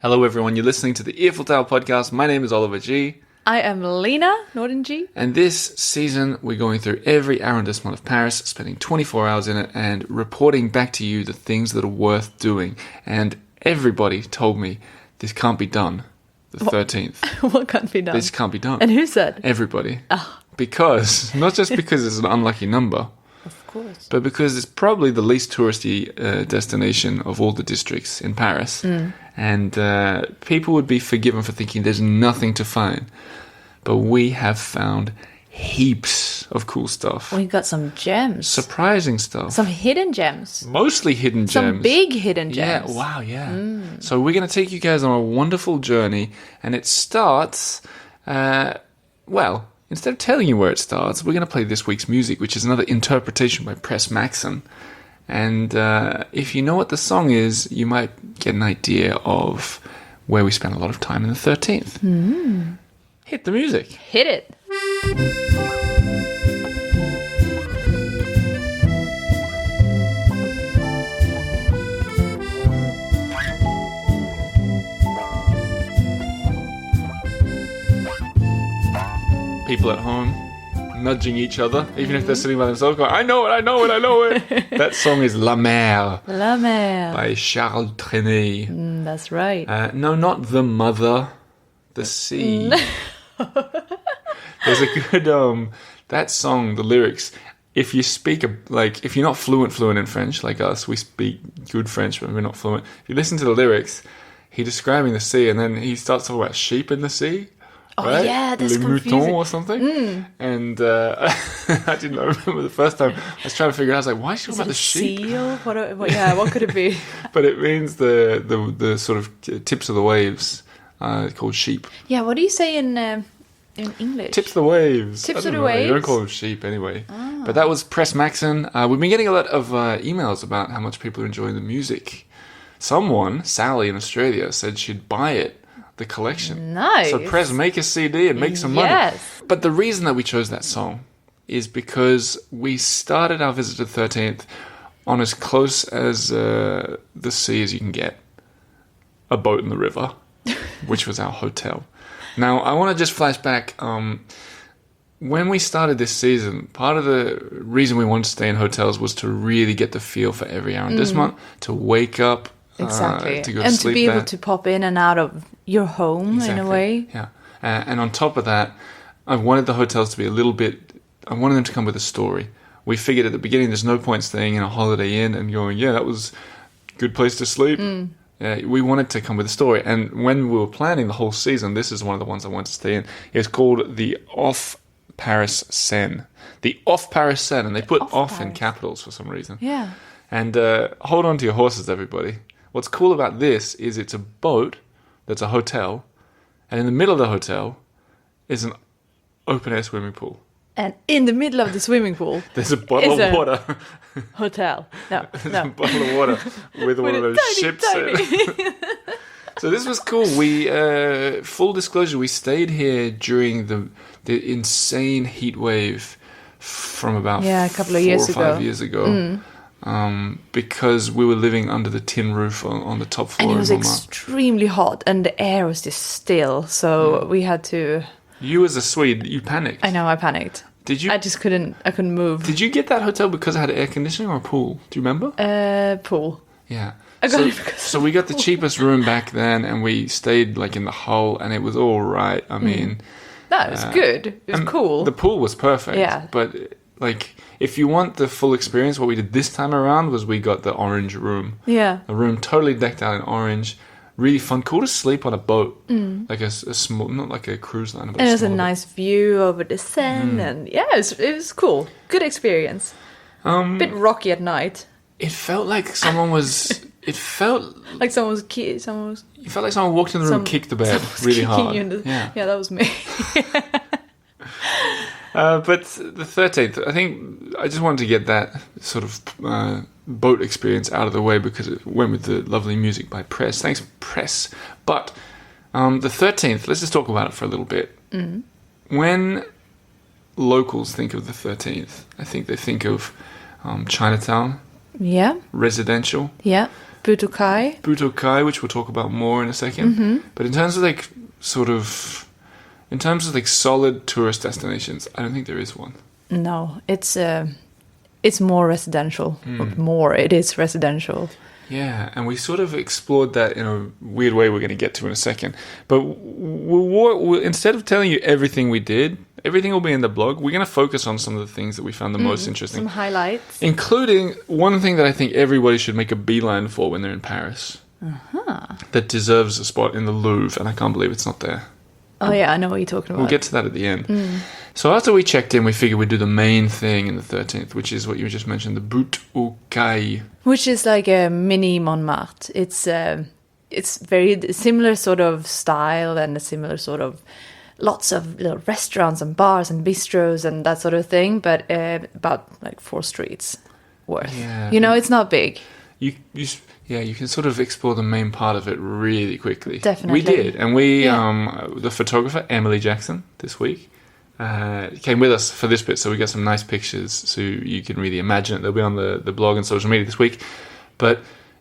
Hello everyone, you're listening to the Earful Tale podcast. My name is Oliver G. I am Lena Norden G. And this season we're going through every arrondissement of Paris, spending 24 hours in it and reporting back to you the things that are worth doing. And everybody told me this can't be done the 13th. What can't be done? This can't be done. And who said? Everybody. Because, not just because it's an unlucky number, Of course. but because it's probably the least touristy destination of all the districts in Paris. And people would be forgiven for thinking there's nothing to find. But we have found heaps of cool stuff. We got some gems. Surprising stuff. Some hidden gems. Mostly hidden gems. Some big hidden gems. Yeah, wow, yeah. So we're going to take you guys on a wonderful journey. And it starts, instead of telling you where it starts, we're going to play this week's music, which is another interpretation by Press Maxon. And if you know what the song is, you might get an idea of where we spent a lot of time in the 13th. Hit the music. Hit it. People at home nudging each other, even if they're sitting by themselves, going, I know it. That song is La Mer La Mer. by Charles Trenet. That's right. No, not The Mother, The Sea. There's a good, that song, the lyrics, if you speak, if you're not fluent in French, like us, we speak good French, but we're not fluent. If you listen to the lyrics, he's describing the sea, and then he starts talking about sheep in the sea. Oh, right? yeah, that's Les confusing. moutons or something. And I didn't remember the first time. I was trying to figure out, I was like, why is she talking about the sheep? Seal? What could it be? But it means the sort of tips of the waves called sheep. Yeah, what do you say in English? Tips of the waves. Tips I don't of the know. waves? You don't call them sheep anyway. But that was Press Maxon. We've been getting a lot of emails about how much people are enjoying the music. Someone, Sally in Australia, said she'd buy it. The collection. Nice. So Press, make a CD and make some money. Yes. But the reason that we chose that song is because we started our visit to the 13th on as close as the sea as you can get. A boat in the river, which was our hotel. Now, I want to just flash back. When we started this season, part of the reason we wanted to stay in hotels was to really get the feel for every arrondissement, to wake up, Exactly. to go and to sleep to be able there. to pop in and out of your home in a way. Yeah. And on top of that, I wanted the hotels to be I wanted them to come with a story. We figured at the beginning there's no point staying in a Holiday Inn and going, yeah, that was a good place to sleep. We wanted to come with a story. And when we were planning the whole season, this is one of the ones I wanted to stay in. It's called the Off Paris Seine. The Off Paris Seine. And they put off in capitals for some reason. Yeah. And hold on to your horses, everybody. What's cool about this is it's a boat that's a hotel, and in the middle of the hotel is an open-air swimming pool. And in the middle of the swimming pool, There's a bottle of water. hotel. No. A bottle of water with one of those ships. So this was cool. We, full disclosure, we stayed here during the insane heat wave from about a couple of years 4 or 5 years ago. Because we were living under the tin roof on the top floor. And it was in Montmartre. extremely hot, and the air was just still, so we had to... You as a Swede, you panicked. I know, I panicked. Did you? I couldn't move. Did you get that hotel because it had air conditioning or a pool? Do you remember? Pool. Yeah. I got it because so we got the cheapest room back then, and we stayed like in the hull, and it was all right. I mean... No, it was good. It was cool. The pool was perfect. Yeah. But, if you want the full experience, what we did this time around was we got the orange room. Yeah. A room totally decked out in orange. Really fun. Cool to sleep on a boat. Like a small, not like a cruise liner, but And it was a small boat. nice view over the Seine, and it was cool. Good experience. Bit rocky at night. It felt like someone was... It felt... Like someone was... It felt like someone walked in the room and kicked the bed really hard. Yeah, that was me. But the 13th, I think I just wanted to get that sort of boat experience out of the way because it went with the lovely music by Press. Thanks, Press. But the 13th, let's just talk about it for a little bit. When locals think of the 13th, I think they think of Chinatown. Yeah. Residential. Yeah. Butokai, which we'll talk about more in a second. But in terms of solid tourist destinations, I don't think there is one. No, it's more residential. It is residential. Yeah, and we sort of explored that in a weird way we're going to get to in a second. But we'll, instead of telling you everything we did, everything will be in the blog. We're going to focus on some of the things that we found the most interesting. Some highlights. Including one thing that I think everybody should make a beeline for when they're in Paris. That deserves a spot in the Louvre, and I can't believe it's not there. Oh yeah, I know what you're talking about. We'll get to that at the end. So after we checked in, we figured we'd do the main thing in the 13th, which is what you just mentioned, the Butte aux Cailles. Which is like a mini Montmartre. It's very similar sort of style and a similar sort of lots of little restaurants and bars and bistros and that sort of thing, but about like 4 streets worth. Yeah. It's not big. You can sort of explore the main part of it really quickly. Definitely. We did. And the photographer, Emily Jackson, this week, came with us for this bit, so we got some nice pictures, so you can really imagine it. They'll be on the blog and social media this week. But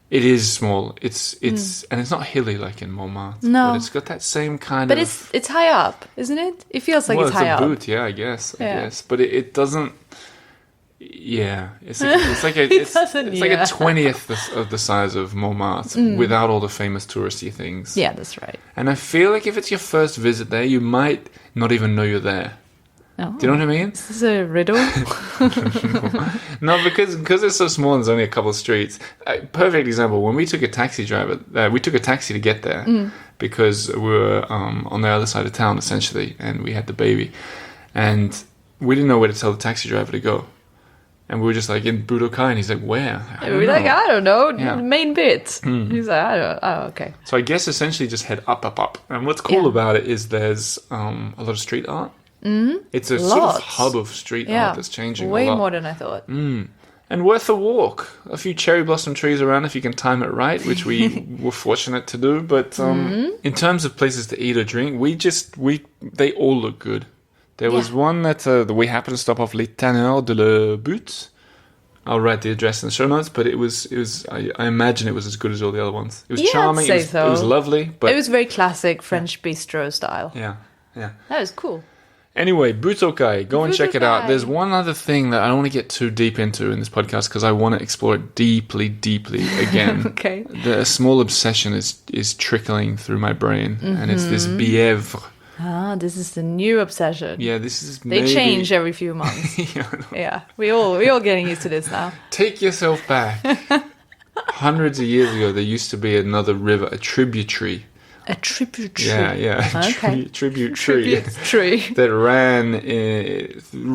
it is small. It's and it's not hilly like in Montmartre. No. But it's got that same kind but of... But it's high up, isn't it? It feels like it's high up. Well, it's a boot, yeah, I guess. But it doesn't... Yeah, it's like a 20th of the size of Montmartre without all the famous touristy things. Yeah, that's right. And I feel like if it's your first visit there, you might not even know you're there. Oh. Do you know what I mean? Is this a riddle? No, because it's so small and there's only a couple of streets. Perfect example, when we took a taxi to get there because we were on the other side of town, essentially, and we had the baby. And we didn't know where to tell the taxi driver to go. And we were just like in Budokai, and he's like, where? I don't know, the main bit. He's like, I don't know. Oh, okay. So I guess essentially just head up. And what's cool about it is there's a lot of street art. It's a sort of hub of street art that's changing way a lot. More than I thought. And worth a walk. A few cherry blossom trees around if you can time it right, which we were fortunate to do. But in terms of places to eat or drink, they all look good. There was one that we happened to stop off Les Tanneurs de la Butte. I'll write the address in the show notes, but it was. I imagine it was as good as all the other ones. It was charming. It was lovely, but it was very classic French bistro style. Yeah. That was cool. Anyway, Butte aux Cailles, go and check it out. There's one other thing that I don't want to get too deep into in this podcast because I want to explore it deeply again. Okay. A small obsession is trickling through my brain, and it's this Bievre. This is the new obsession. Yeah, this is They change every few months. Yeah, we all getting used to this now. Take yourself back. Hundreds of years ago, there used to be another river, a tributary. A tributary? Yeah. Okay. Tributary. That ran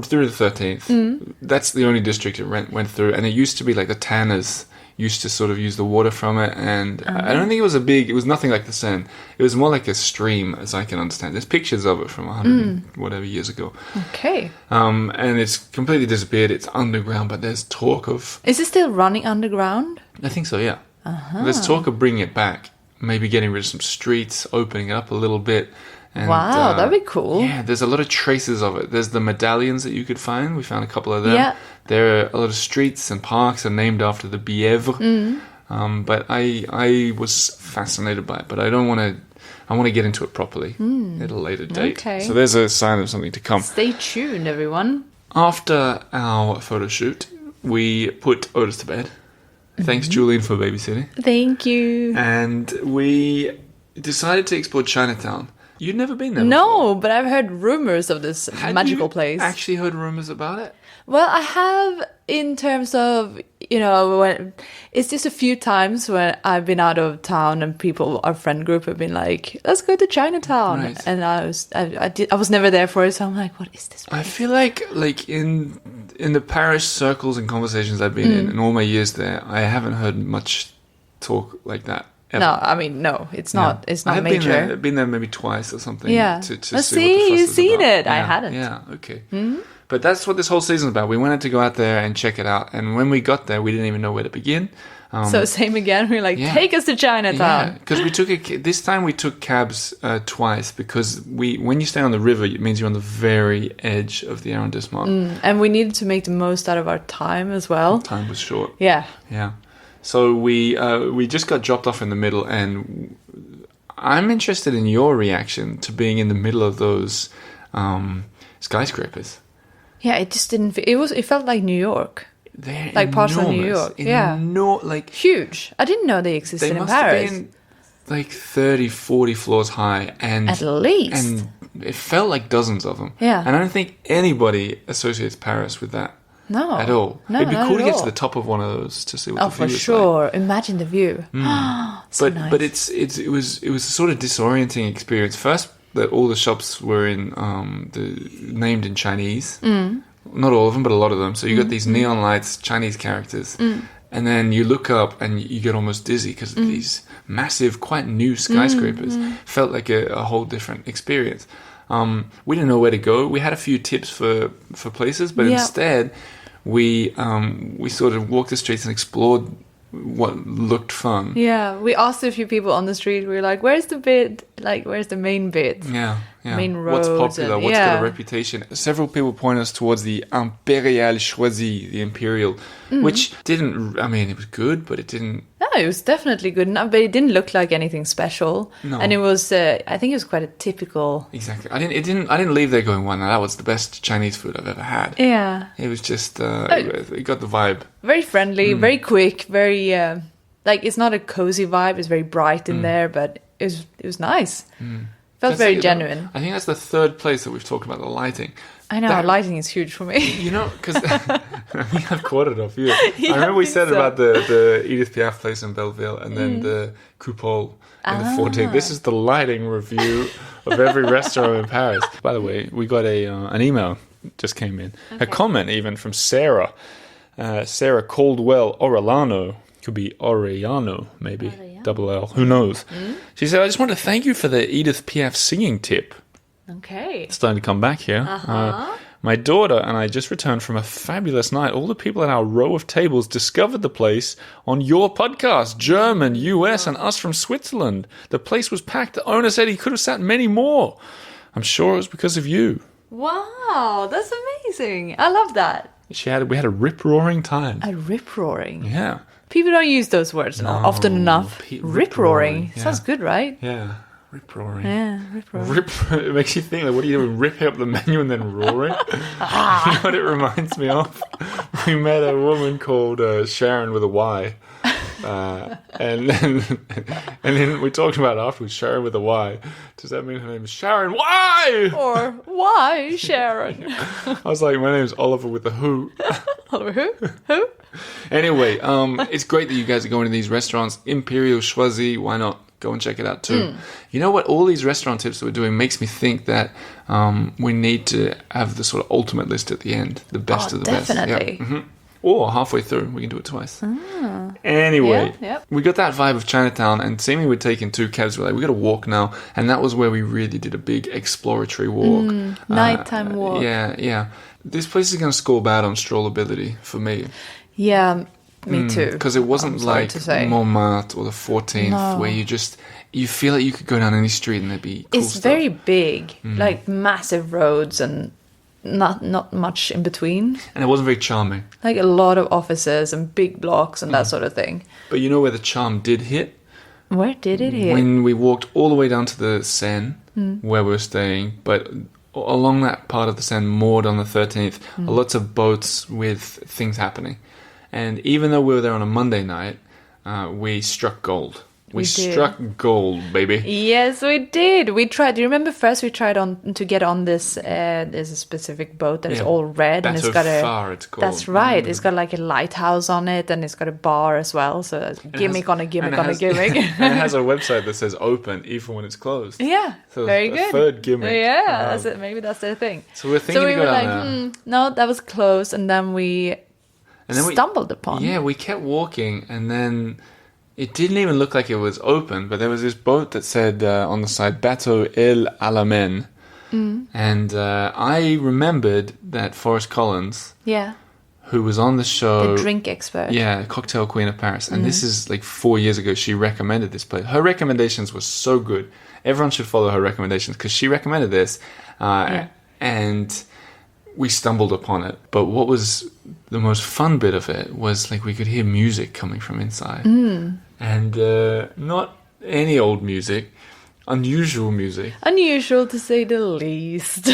through the 13th. That's the only district it went through. And it used to be like the tanners used to sort of use the water from it, and I don't think it was nothing like the Seine. It was more like a stream, as I can understand. There's pictures of it from 100 whatever years ago. Okay. And it's completely disappeared. It's underground, but there's talk of... Is it still running underground? I think so, yeah. There's talk of bringing it back, maybe getting rid of some streets, opening it up a little bit. And, wow, that'd be cool. Yeah, there's a lot of traces of it. There's the medallions that you could find. We found a couple of them. Yeah. There are a lot of streets and parks are named after the Bievre. But I was fascinated by it. But I want to get into it properly at a later date. Okay. So there's a sign of something to come. Stay tuned, everyone. After our photo shoot, we put Otis to bed. Thanks, Julian, for babysitting. Thank you. And we decided to explore Chinatown. You'd never been there before. No, but I've heard rumors of this magical place. Actually heard rumors about it? Well, I have in terms of, when it's just a few times when I've been out of town and our friend group have been like, let's go to Chinatown. Right. And I was never there for it, so I'm like, what is this place? I feel like in the Paris circles and conversations I've been in all my years there, I haven't heard much talk like that. Ever. No, I mean, no, it's not. It's not major. I've been there maybe twice or something. Yeah. To see what the fuss you've is seen about. it. Yeah, I hadn't. Yeah. Okay. Mm-hmm. But that's what this whole season's about. We wanted to go out there and check it out, and when we got there, we didn't even know where to begin. So same again. We're like, take us to Chinatown. Yeah, because this time we took cabs twice because when you stay on the river, it means you're on the very edge of the arrondissement. And we needed to make the most out of our time as well. Time was short. Yeah. Yeah. So we just got dropped off in the middle, and I'm interested in your reaction to being in the middle of those skyscrapers. Yeah, it just didn't. It felt like New York. They're like parts of New enormous. York. Yeah. Like huge. I didn't know they existed they in must Paris. have been like 30, 40 floors high, and At least. and it felt like dozens of them. Yeah. And I don't think anybody associates Paris with that. No. At all. No, It'd be not cool to at get all. to the top of one of those to see what Oh, the view for is sure. Imagine the view. So like. nice. But it was a sort of disorienting experience. First, that all the shops were named in Chinese. Not all of them, but a lot of them. So you got these neon lights, Chinese characters, and then you look up and you get almost dizzy because of these massive, quite new skyscrapers. Felt like a whole different experience. We didn't know where to go. We had a few tips for places, but instead we sort of walked the streets and explored what looked fun. Yeah, we asked a few people on the street. We were like, "Where's the bit? Like, where's the main bit? Yeah. Main roads. What's popular? And, What's got a reputation?" Several people point us towards the Impérial Choisi, the Imperial, which didn't. I mean, it was good, but it didn't. No, it was definitely good, but it didn't look like anything special. No. And it was. I think it was quite a typical. Exactly. I didn't leave there going, "Wow, now that was the best Chinese food I've ever had." Yeah. It was just. It got the vibe. Very friendly, very quick, very like it's not a cozy vibe. It's very bright in there, but it was nice. Felt very genuine. I think that's the third place that we've talked about the lighting. I know lighting is huge for me. You know, because I think I've quoted off you. I remember we said about the Edith Piaf place in Belleville, and then the Coupole in the 14th. This is the lighting review of every restaurant in Paris. By the way, we got an email just came in, a comment even from Sarah. Sarah Caldwell Orellano. Could be Orellano, maybe. Double L. Who knows? She said, "I just want to thank you for the Edith Piaf singing tip." Okay. It's starting to come back here. My daughter and I just returned from a fabulous night. All the people at our row of tables discovered the place on your podcast. German, US, and us from Switzerland. The place was packed. The owner said he could have sat many more. I'm sure it was because of you. Wow, that's amazing. I love that. We had a rip-roaring time. A rip-roaring. Yeah. People don't use those words often enough. Rip-roaring. Yeah. Sounds good, right? Yeah. Rip-roaring. Yeah, rip-roaring. It makes you think, like, what are you doing? Ripping up the menu and then roaring? You know what it reminds me of? We met a woman called Sharon with a Y. And then we talked about it afterwards, Sharon with a Y. Does that mean her name is Sharon? Why? Or why, Sharon? I was like, my name is Oliver with a who. Oliver who? Anyway, it's great that you guys are going to these restaurants. Imperial Choisi, why not? Go and check it out too. You know what? All these restaurant tips that we're doing makes me think that we need to have the sort of ultimate list at the end. The best of the definitely. best. Yeah. Or halfway through. We can do it twice. Anyway, we got that vibe of Chinatown, and seemingly we're taking 2 cabs. We're like, we got to walk now. And that was where we really did a big exploratory walk. Nighttime walk. Yeah. This place is going to score bad on strollability for me. Yeah, me too. Because it wasn't like Montmartre or the 14th where you feel like you could go down any street and there'd be cool It's stuff. very big, like massive roads and not much in between. And it wasn't very charming. Like a lot of offices and big blocks and that sort of thing. But you know where the charm did hit? Where did it hit? When we walked all the way down to the Seine, where we were staying, but along that part of the Seine, moored on the 13th, lots of boats with things happening. And even though we were there on a Monday night, we struck gold. We struck gold, baby. Yes, we did. We tried. Do you remember first we tried to get on this? There's a specific boat that is all red and it's got it's called. That's right. It's got like a lighthouse on it and it's got a bar as well. So that's gimmick on a gimmick on a gimmick. And it has a website that says open even when it's closed. Yeah, so very good. Third gimmick. Yeah, that's it. Maybe that's their thing. So we're thinking we to were go like, down there. no, that was close, and then we stumbled upon. Yeah, we kept walking, and then it didn't even look like it was open, but there was this boat that said on the side, Bateau El Alamein. And I remembered that Forrest Collins, who was on the show... The drink expert. Yeah, Cocktail Queen of Paris. And this is like 4 years ago, she recommended this place. Her recommendations were so good. Everyone should follow her recommendations, because she recommended this. And we stumbled upon it. But what was the most fun bit of it was like we could hear music coming from inside. And not any old music, unusual music. Unusual to say the least.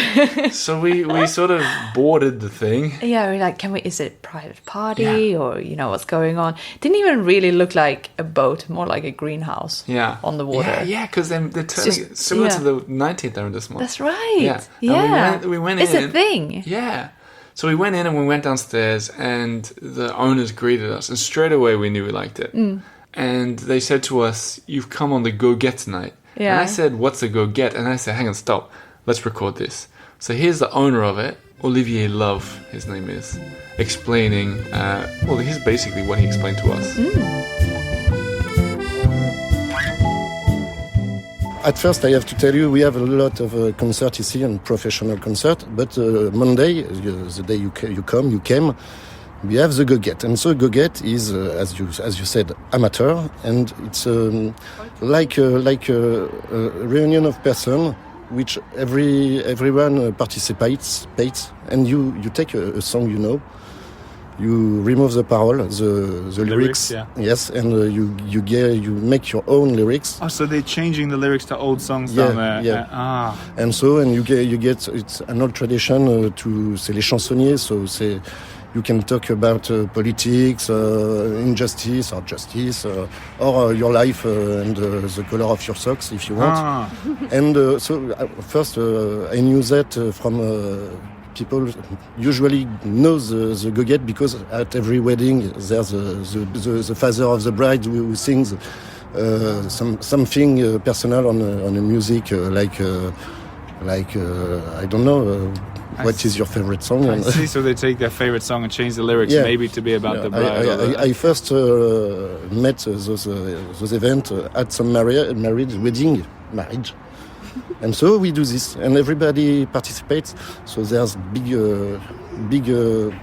So we sort of boarded the thing. Yeah, we're like, is it a private party or, what's going on? Didn't even really look like a boat, more like a greenhouse on the water. Yeah, because they're turning similar to the 19th arrondissement. That's right. Yeah. Yeah. And we went in. It's a thing. Yeah. So we went in and we went downstairs and the owners greeted us and straight away we knew we liked it. And they said to us, "You've come on the go-get tonight." Yeah. And I said, "What's a go-get?" And I said, "Hang on, stop. Let's record this." So here's the owner of it, Olivier Love, his name is, explaining, here's basically what he explained to us. At first, I have to tell you, we have a lot of concerts here and professional concert. But Monday, the day you came, we have the go-get. And so go-get is, as you said, amateur, and it's like a reunion of person, which everyone participates, and you take a song, you remove the parole, the lyrics, yes, and you make your own lyrics. Oh, so they're changing the lyrics to old songs down there. Yeah. And so you get it's an old tradition c'est les chansonniers, so you can talk about politics, injustice or justice, or your life and the color of your socks if you want. And first I knew that from people somebody knows the go-get because at every wedding there's the father of the bride who sings something personal on a music like I don't know. What is your favorite song? I see, so they take their favorite song and change the lyrics, maybe to be about the bride. I first met those events at some marriage. And so we do this, and everybody participates. So there's big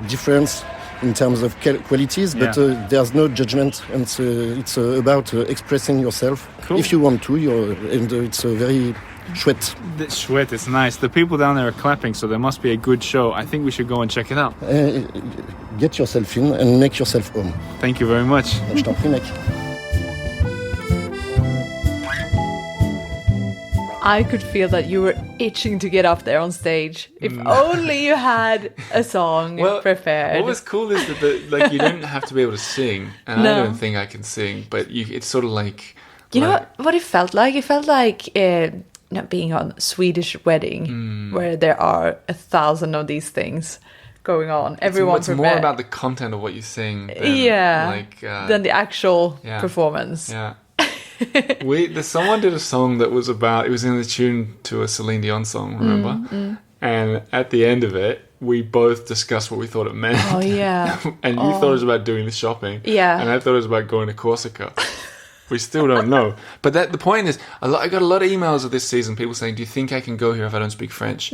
difference in terms of qualities, but there's no judgment, and it's about expressing yourself. Cool. If you want to, and it's a very chouette. Chouette, it's nice. The people down there are clapping, so there must be a good show. I think we should go and check it out. Get yourself in and make yourself home. Thank you very much. Je t'en prie, mec. I could feel that you were itching to get up there on stage. If only you had a song prepared. What was cool is that you don't have to be able to sing, and I don't think I can sing. But it's sort of like know what it felt like. It felt like being on a Swedish wedding where there are 1,000 of these things going on. Everyone's more about the content of what you sing. Than the actual performance. Yeah. Someone did a song that was it was in the tune to a Celine Dion song, remember? And at the end of it, we both discussed what we thought it meant. Oh, yeah. And you thought it was about doing the shopping. Yeah. And I thought it was about going to Corsica. We still don't know. But the point is, I got a lot of emails of this season, people saying, "Do you think I can go here if I don't speak French?"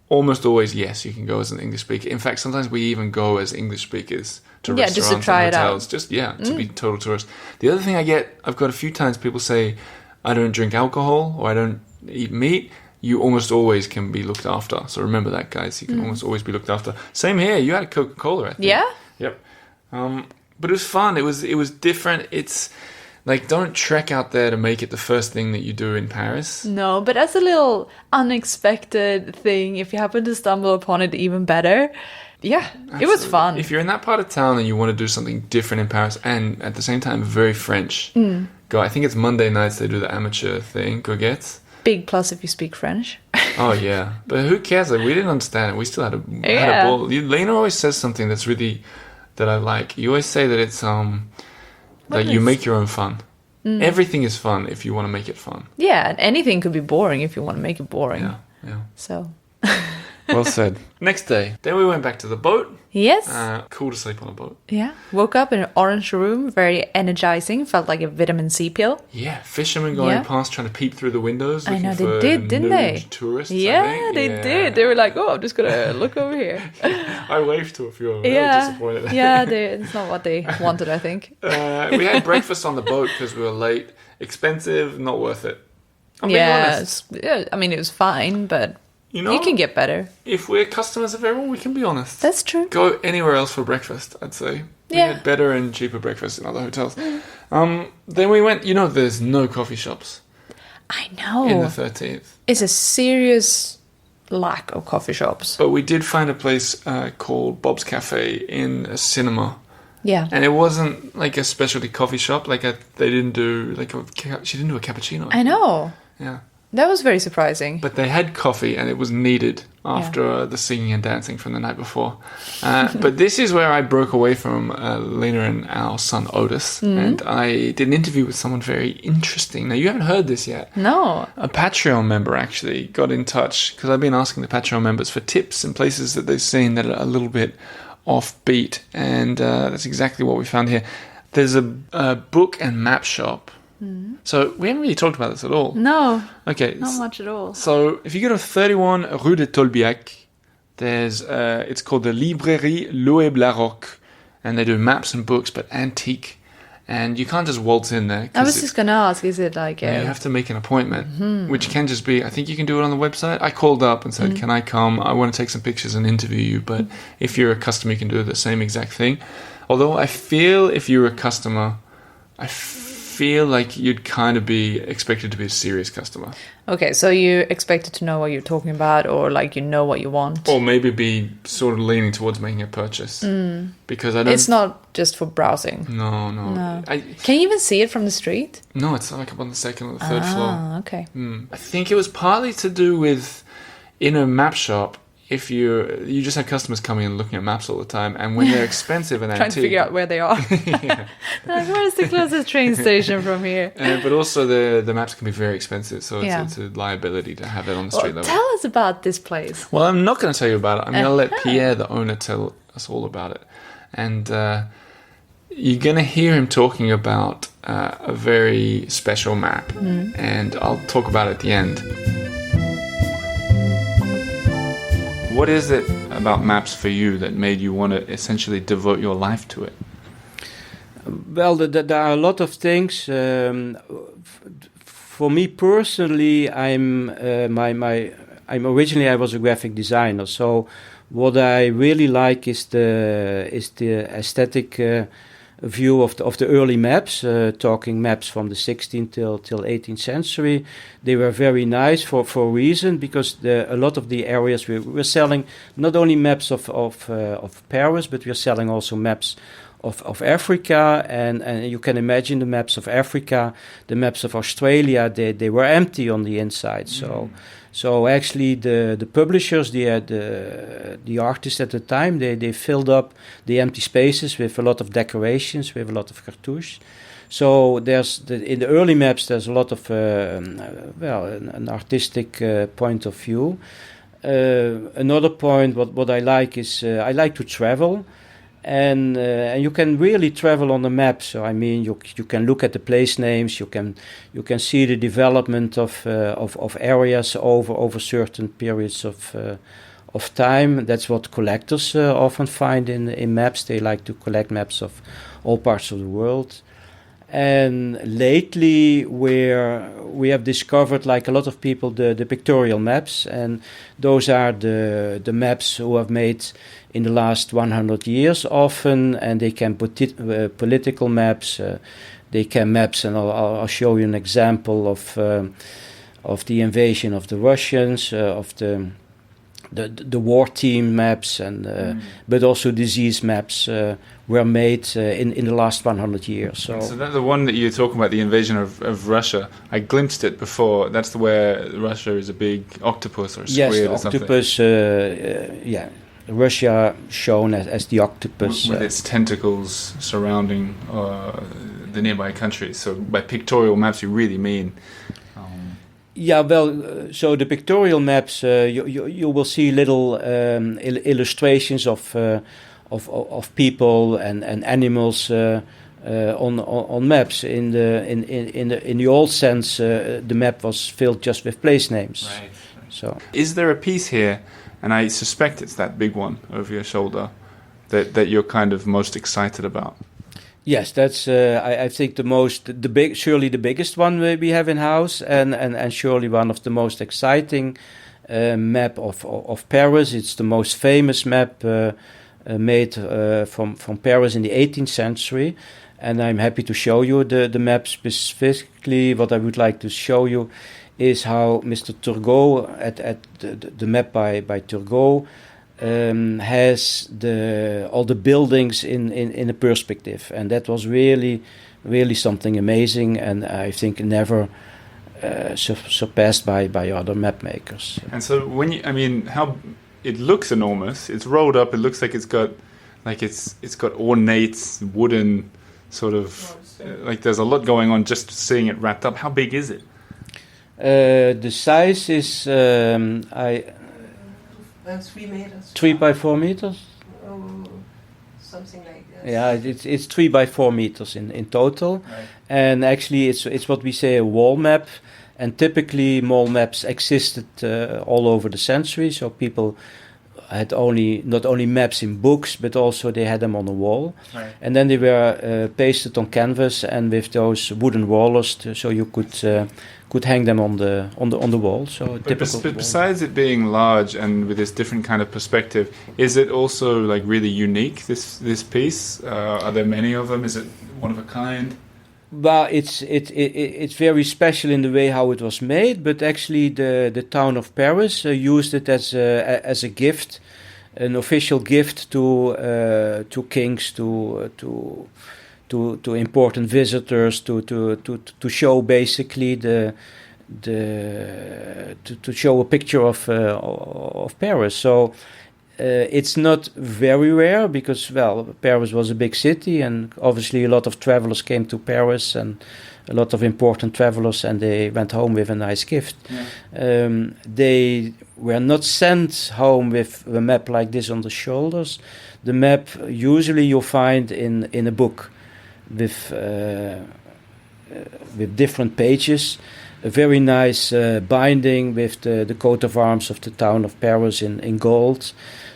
Almost always, yes, you can go as an English speaker. In fact, sometimes we even go as English speakers to restaurants just to try and hotels. it out. To be total tourists. The other thing I've got a few times people say, "I don't drink alcohol," or "I don't eat meat." You almost always can be looked after. So remember that, guys. You can almost always be looked after. Same here. You had Coca-Cola, I think. Yeah? Yep. But it was fun. It was different. It's like, don't trek out there to make it the first thing that you do in Paris. No, but as a little unexpected thing, if you happen to stumble upon it, even better. Yeah, absolutely. It was fun. If you're in that part of town and you want to do something different in Paris and at the same time very French, go. I think it's Monday nights they do the amateur thing, Goguette. Big plus if you speak French. Oh, yeah. But who cares? Like, we didn't understand it. We still had a ball. Lena always says something that I like. You always say that it's you make your own fun. Everything is fun if you want to make it fun. Yeah, and anything could be boring if you want to make it boring. Yeah. So. Well said. Next day, then we went back to the boat. Yes. Cool to sleep on a boat. Yeah. Woke up in an orange room, very energizing. Felt like a vitamin C pill. Yeah. Fishermen going past trying to peep through the windows. I know, they did, didn't they? Tourists. Yeah, they did. They were like, "Oh, I'm just gonna look over here." I waved to a few of them. Yeah. I was disappointed. Yeah, it's not what they wanted, I think. We had breakfast on the boat because we were late. Expensive, not worth it. I'm being honest. Yeah, I mean, it was fine, but You know, You can get better. if we're customers of everyone, we can be honest. That's true. Go anywhere else for breakfast, I'd say. We Yeah. had better and cheaper breakfast in other hotels. Then we went, there's no coffee shops I know. in the 13th. It's a serious lack of coffee shops. But we did find a place called Bob's Cafe in a cinema. Yeah. And it wasn't like a specialty coffee shop. They didn't do, she didn't do a cappuccino. I know. Yeah. That was very surprising. But they had coffee, and it was needed after the singing and dancing from the night before. But this is where I broke away from Lena and our son Otis, and I did an interview with someone very interesting. Now, you haven't heard this yet. No. A Patreon member actually got in touch, because I've been asking the Patreon members for tips and places that they've seen that are a little bit offbeat, and that's exactly what we found here. There's a book and map shop. So we haven't really talked about this at all. No. Okay. Not much at all. So if you go to 31 Rue de Tolbiac, there's it's called the Librairie Loeb La Roque, and they do maps and books, but antique. And you can't just waltz in there. I was just going to ask, is it like... You have to make an appointment, which can just be, I think you can do it on the website. I called up and said, can I come? I want to take some pictures and interview you. But if you're a customer, you can do the same exact thing. Although I feel if you're a customer, I feel like you'd kind of be expected to be a serious customer. Okay, so you expected to know what you're talking about, or like you know what you want. Or maybe be sort of leaning towards making a purchase. Because I don't... It's not just for browsing. No. Can you even see it from the street? No, it's like up on the second or the third floor. Ah, okay. I think it was partly to do with, in a map shop, if you just have customers coming and looking at maps all the time, and when they're expensive and Trying antique, to figure out where they are. yeah. Like, where's the closest train station from here? But also the maps can be very expensive, so it's a liability to have it on the street level. Tell us about this place. Well, I'm not going to tell you about it. I'm going to let Pierre, the owner, tell us all about it. And you're going to hear him talking about a very special map, and I'll talk about it at the end. What is it about maps for you that made you want to essentially devote your life to it? Well, there are a lot of things. For me personally, I'm originally I was a graphic designer. So what I really like is the aesthetic view of the early maps, talking maps from the 16th till 18th century. They were very nice for a reason, because a lot of the areas we were selling not only maps of Paris, but we are selling also maps of Africa, and you can imagine the maps of Africa, the maps of Australia, they were empty on the inside. So actually the publishers, the artists at the time, they filled up the empty spaces with a lot of decorations, with a lot of cartouches. So in the early maps there's a lot of an artistic point of view. Another point, what I like is I like to travel. And you can really travel on the map. So I mean, you can look at the place names. You can see the development of areas over certain periods of time. That's what collectors often find in maps. They like to collect maps of all parts of the world. And lately, we have discovered, like a lot of people, the pictorial maps, and those are the maps who have made in the last 100 years often, and they can put political maps, they can maps, and I'll show you an example of the invasion of the Russians, of the war team maps, and but also disease maps were made in the last 100 years. So that the one that you're talking about, the invasion of Russia, I glimpsed it before. That's where Russia is a big octopus or squid or something. Yes, octopus, Russia shown as the octopus. With its tentacles surrounding the nearby countries. So by pictorial maps, you really mean... so the pictorial maps, you will see little illustrations of people and animals on maps. In the old sense, the map was filled just with place names. Right. So, is there a piece here, and I suspect it's that big one over your shoulder, that you're kind of most excited about? Yes, that's I think surely the biggest one we have in house, and surely one of the most exciting map of Paris. It's the most famous map made from Paris in the 18th century. And I'm happy to show you the map. Specifically, what I would like to show you is how Mr. Turgot, at the map by Turgot, has all the buildings in a perspective. And that was really, really something amazing, and I think never surpassed by other map makers. And so how it looks enormous. It's rolled up. It looks like it's got ornate wooden sort of like there's a lot going on just seeing it wrapped up. How big is it? The size is 3 meters. 3 by 4 meters. Something like that. Yeah, it's 3 by 4 meters in total, right. And actually it's what we say a wall map. And typically, wall maps existed all over the century, so people had not only maps in books, but also they had them on the wall, right. And then they were pasted on canvas and with those wooden rollers, so you could hang them on the wall. So but besides it being large and with this different kind of perspective, is it also like really unique? This piece? Are there many of them? Is it one of a kind? Well, it's very special in the way how it was made, but actually the town of Paris used it as a gift, an official gift to kings, to important visitors, to show basically to show a picture of Paris. So. It's not very rare because, well, Paris was a big city and obviously a lot of travelers came to Paris and a lot of important travelers, and they went home with a nice gift. Yeah. They were not sent home with a map like this on the shoulders. The map usually you'll find in a book with different pages. A very nice binding with the coat of arms of the town of Paris in gold.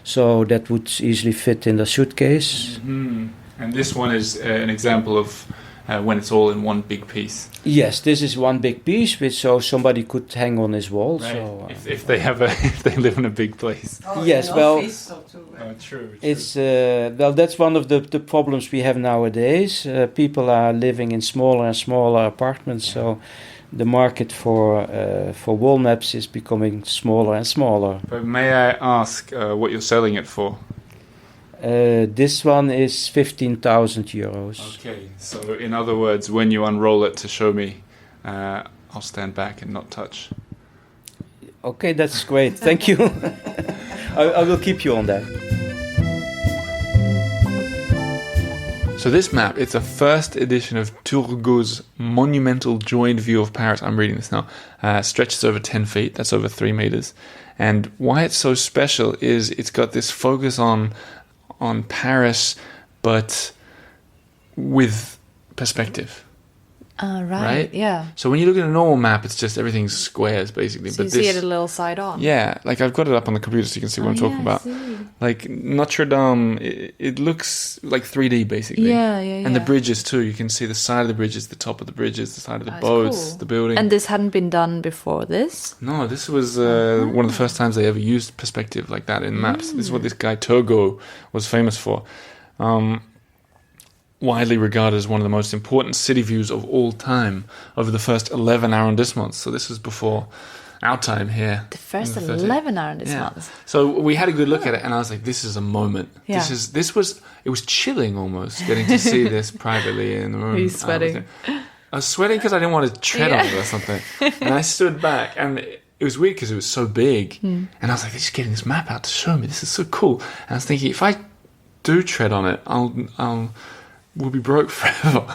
So that would easily fit in the suitcase. Mm-hmm. And this one is an example of when it's all in one big piece. Yes, this is one big piece, so somebody could hang on his wall. Right. So if they live in a big place. Yes, well, true. It's that's one of the problems we have nowadays. People are living in smaller and smaller apartments, so. The market for wall maps is becoming smaller and smaller. But may I ask what you're selling it for? This one is 15,000 euros. Okay, so in other words, when you unroll it to show me, I'll stand back and not touch. Okay, that's great. Thank you. I will keep you on that. So this map, it's a first edition of Turgot's monumental joined view of Paris. I'm reading this now. Stretches over 10 feet. That's over 3 meters. And why it's so special is it's got this focus on Paris, but with perspective. Right? Yeah. So when you look at a normal map, it's just everything's squares, basically. So but you see it a little side on. Yeah, like I've got it up on the computer so you can see what I'm talking about. Like Notre Dame, it looks like 3D, basically. Yeah. And the bridges, too. You can see the side of the bridges, the top of the bridges, the side of the boats, cool. the building. And this hadn't been done before this? No, this was one of the first times they ever used perspective like that in maps. This is what this guy Turgot was famous for. Widely regarded as one of the most important city views of all time over the first 11 arrondissements. So this was before our time here. The first 11 arrondissements. Yeah. So we had a good look at it, and I was like, this is a moment. Yeah. It was chilling almost, getting to see this privately in the room. Were you sweating? I was sweating because I didn't want to tread on it or something. And I stood back, and it was weird because it was so big. And I was like, they're just getting this map out to show me. This is so cool. And I was thinking, if I do tread on it, we'll be broke forever.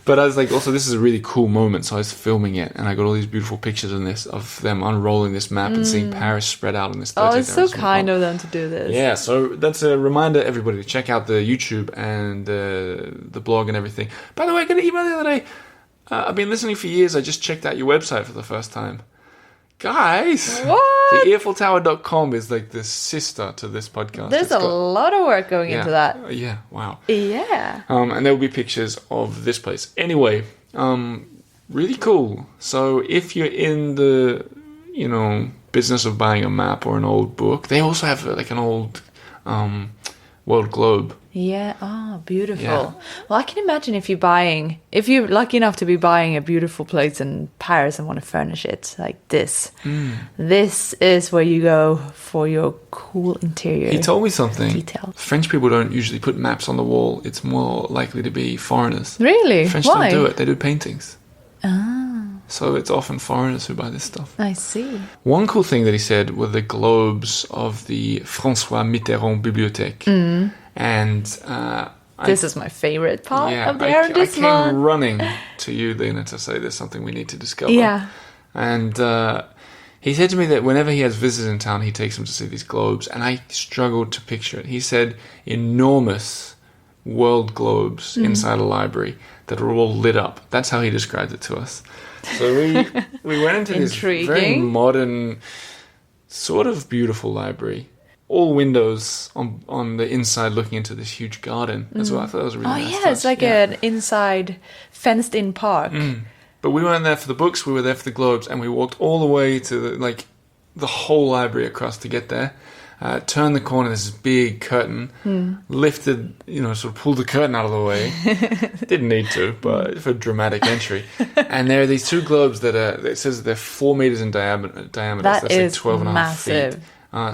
But I was like, also, this is a really cool moment. So I was filming it, and I got all these beautiful pictures of them unrolling this map and seeing Paris spread out in this 13th it's so kind of them to do this. Yeah, so that's a reminder, everybody, to check out the YouTube and the blog and everything. By the way, I got an email the other day. I've been listening for years. I just checked out your website for the first time. Guys, what? The EiffelTower.com is like the sister to this podcast. There's a lot of work going into that. Yeah, wow. Yeah. And there will be pictures of this place. Anyway, really cool. So if you're in the, business of buying a map or an old book, they also have like an old world globe. Yeah. Oh, beautiful. Yeah. Well, I can imagine if you're lucky enough to be buying a beautiful place in Paris and want to furnish it like this. This is where you go for your cool interior. He told me something. Detail. French people don't usually put maps on the wall. It's more likely to be foreigners. Really? French Why? don't do it. They do paintings. Ah, So it's often foreigners who buy this stuff. I see. One cool thing that he said were the globes of the François Mitterrand Bibliothèque. And This is my favorite part of the I arrondissement. came running to you, Lena, to say there's something we need to discover. Yeah. And he said to me that whenever he has visitors in town, he takes them to see these globes. And I struggled to picture it. He said enormous world globes inside a library that are all lit up. That's how he described it to us. So we went into this very Intriguing. modern, sort of beautiful library. All windows on the inside looking into this huge garden. That's what I thought that was a really Oh, nice yeah, touch. it's like an inside fenced-in park. But we weren't there for the books, we were there for the globes, and we walked all the way to the whole library across to get there. Turned the corner, there's this big curtain, lifted, sort of pulled the curtain out of the way. Didn't need to, but for dramatic entry. And there are these two globes it says they're 4 meters in diameter. That That's is like 12 and a half massive. feet.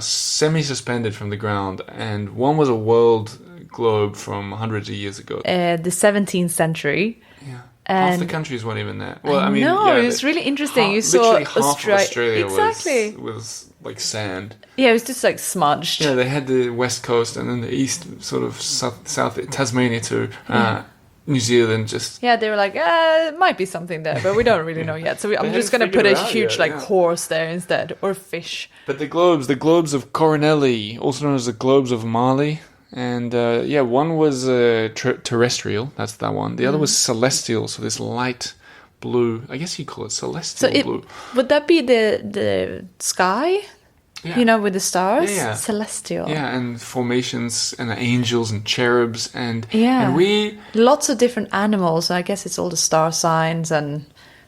Semi-suspended from the ground. And one was a world globe from hundreds of years ago. The 17th century. Yeah. Half the And countries weren't even there. Well, I mean, no, yeah, it was really interesting. You saw literally half of Australia exactly. was like sand. Yeah, it was just like smudged. Yeah, they had the west coast and then the east, sort of south Tasmania to New Zealand. Just Yeah, they were like, it might be something there, but we don't really know yet. So I'm just going to haven't put a figured it out huge yet, yeah. horse there instead, or fish. but the globes of Coronelli, also known as the globes of Mali. And one was terrestrial. That's that one. The other was celestial. So this light blue. I guess you call it celestial blue. Would that be the sky? Yeah. With the stars? Yeah. Celestial. Yeah, and formations and angels and cherubs and Yeah. and we Lots of different animals. I guess it's all the star signs and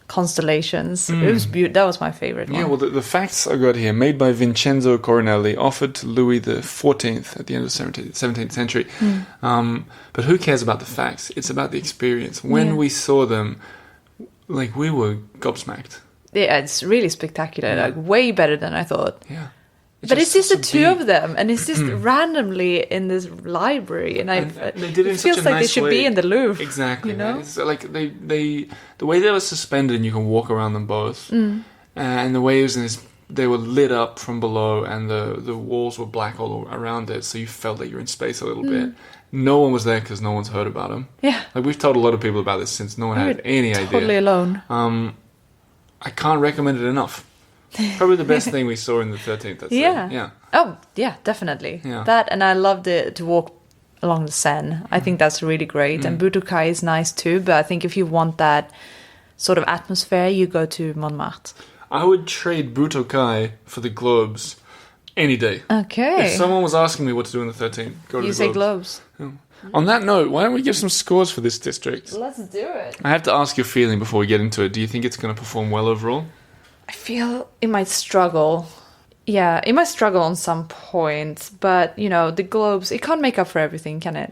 constellations. It was beautiful. That was my favorite one. Yeah, well, the facts I got here, made by Vincenzo Coronelli, offered to Louis XIV at the end of the 17th century. But who cares about the facts? It's about the experience. When we saw them, we were gobsmacked. Yeah, it's really spectacular. Like way better than I thought. Yeah. But it's just the so two big. of them, and it's just randomly in this library, and They did it in it feels such a like they nice should way. be in the Louvre. Exactly. You know? It's like they the way they were suspended and you can walk around them both, and the way it was in this, they were lit up from below, and the walls were black all around it, so you felt like you're in space a little bit. No one was there because no one's heard about them. Yeah, Like we've told a lot of people about this since no one had any totally idea. alone. I can't recommend it enough. Probably the best thing we saw in the 13th. I'd say. Yeah. Yeah. Oh, yeah, definitely. Yeah. That, and I love to walk along the Seine. I think that's really great. And Butokai is nice too, but I think if you want that sort of atmosphere, you go to Montmartre. I would trade Butokai for the globes any day. Okay. If someone was asking me what to do in the 13th, go to You the say globes. globes. On that note, why don't we give some scores for this district? Let's do it. I have to ask your feeling before we get into it. Do you think it's going to perform well overall? I feel it might struggle. Yeah, it might struggle on some points, but the globes, it can't make up for everything, can it?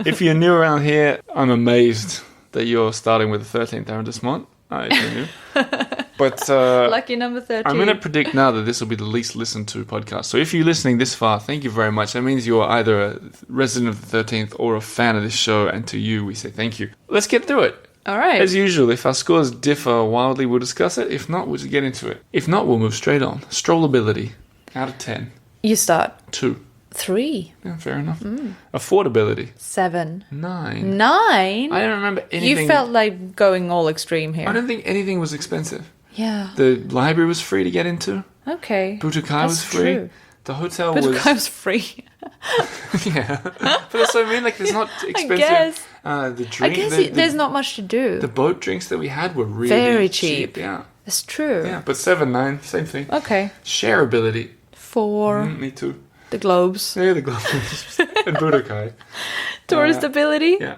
If you're new around here, I'm amazed that you're starting with the 13th arrondissement. I knew. But Lucky number 13. I'm going to predict now that this will be the least listened to podcast. So if you're listening this far, thank you very much. That means you're either a resident of the 13th or a fan of this show, and to you, we say thank you. Let's get through it. All right. As usual, if our scores differ wildly, we'll discuss it. If not, we'll just get into it. If not, we'll move straight on. Strollability, out of 10. You start. 2. 3. Yeah, fair enough. Affordability, 7. 9. 9? I don't remember anything. You felt like going all extreme here. I don't think anything was expensive. Yeah. The library was free to get into. Okay. Butokai was free. True. The hotel But was... it was free. Yeah. But that's what I mean. Like, there's not expensive... guess. The I drink... guess there's not much to do. The boat drinks that we had were really Very cheap. Yeah. That's true. Yeah, but 7, 9, same thing. Okay. Shareability. 4. Me too. The globes. Yeah, the globes. And Budokai. Tourist ability. Yeah.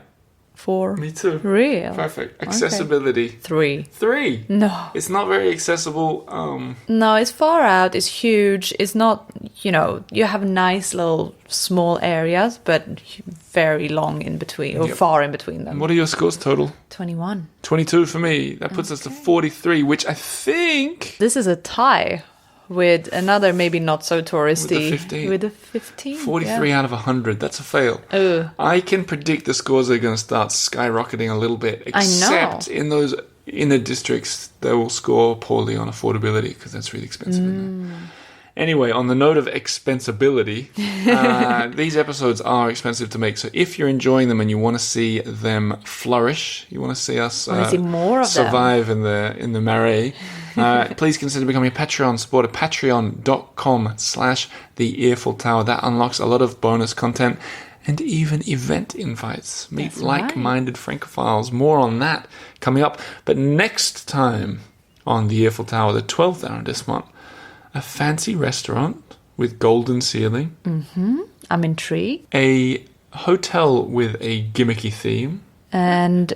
4. Me too. Real? Perfect. Accessibility. 3. 3. No. It's not very accessible. No, it's far out. It's huge. It's not, you have nice little small areas, but very long in between, or Yep. far in between them. What are your scores total? 21. 22 for me. That puts us to 43, which I think... This is a tie with another maybe not so touristy. With the 15. With a 15. 43 yeah. out of 100. That's a fail. Ugh. I can predict the scores are going to start skyrocketing a little bit. I know. Except in those inner districts, they will score poorly on affordability because that's really expensive. Isn't it? Anyway, on the note of expensibility, these episodes are expensive to make. So if you're enjoying them and you want to see them flourish, you want to see us I want to see more of them. survive in the Marais, please consider becoming a Patreon supporter. Patreon.com/The Earful Tower. That unlocks a lot of bonus content and even event invites. Meet That's right. like-minded Francophiles. More on that coming up. But next time on the Earful Tower, the 12th arrondissement, a fancy restaurant with golden ceiling, I'm intrigued. a hotel with a gimmicky theme, And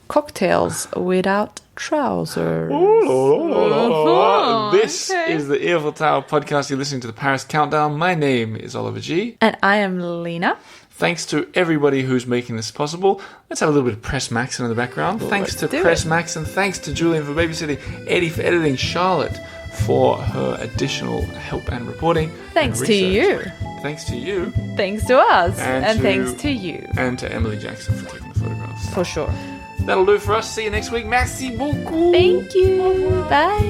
cocktails without trousers. This okay. is the Earful Tower podcast. You're listening to the Paris Countdown. My name is Oliver G. And I am Lena. Thanks to everybody who's making this possible. Let's have a little bit of Press Maxon in the background. Thanks Let's to do Press it. Maxon. Thanks to Julian for babysitting, Eddie for editing, Charlotte for her additional help and reporting. Thanks and to research. you. Thanks to you. Thanks to us. And And to- thanks to you. And to Emily Jackson for taking the photographs. For sure. That'll do it for us. See you next week. Merci beaucoup. Thank you. Bye.